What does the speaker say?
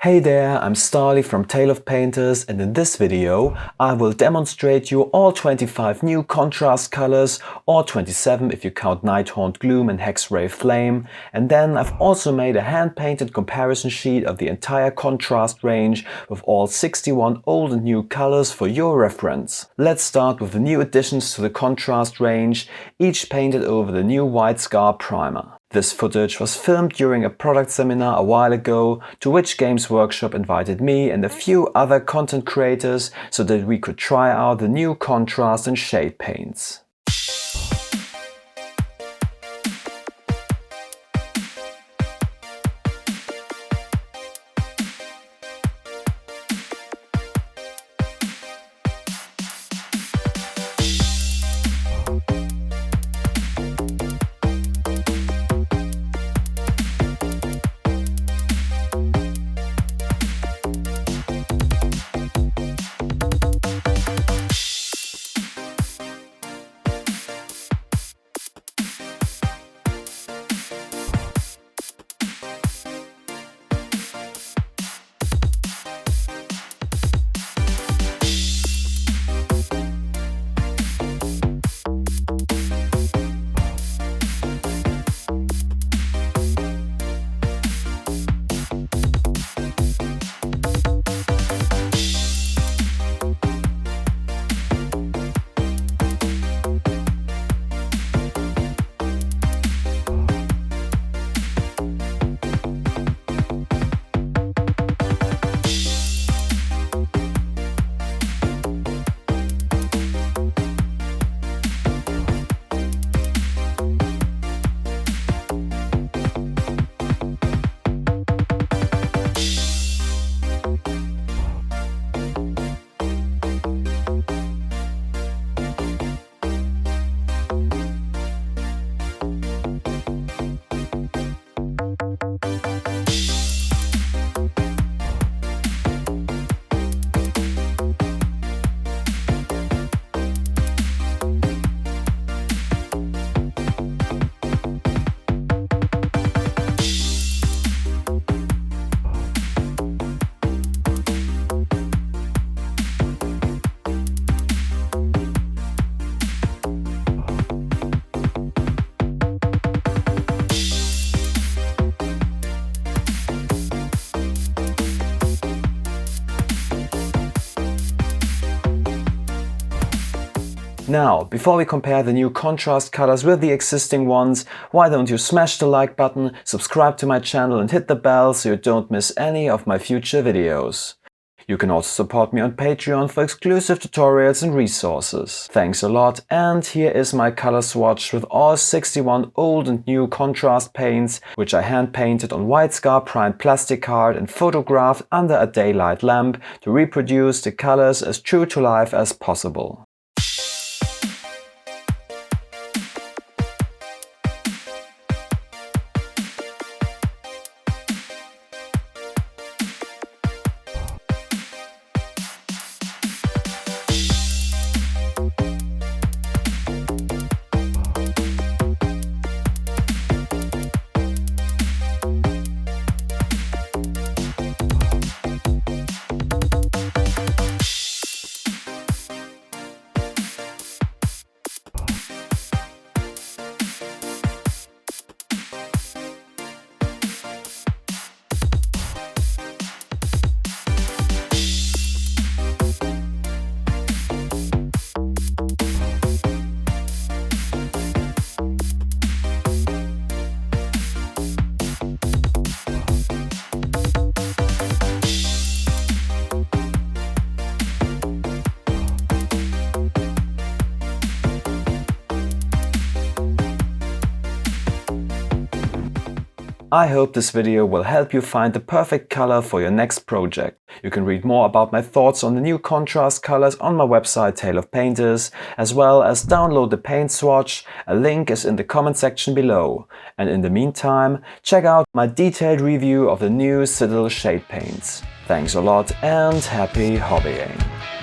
Hey there, I'm Stahly from Tale of Painters, and in this video I will demonstrate you all 25 new contrast colors, or 27 if you count Nighthaunt Gloom and Hexray Flame, and then I've also made a hand-painted comparison sheet of the entire contrast range with all 61 old and new colors for your reference. Let's start with the new additions to the contrast range, each painted over the new White Scar primer. This footage was filmed during a product seminar a while ago, to which Games Workshop invited me and a few other content creators so that we could try out the new contrast and shade paints. Now, before we compare the new contrast colors with the existing ones, why don't you smash the like button, subscribe to my channel and hit the bell so you don't miss any of my future videos. You can also support me on Patreon for exclusive tutorials and resources. Thanks a lot, and here is my color swatch with all 61 old and new contrast paints, which I hand painted on White Scar primed plastic card and photographed under a daylight lamp to reproduce the colors as true to life as possible. I hope this video will help you find the perfect color for your next project. You can read more about my thoughts on the new contrast colors on my website Tale of Painters, as well as download the paint swatch. A link is in the comment section below. And in the meantime, check out my detailed review of the new Citadel shade paints. Thanks a lot and happy hobbying!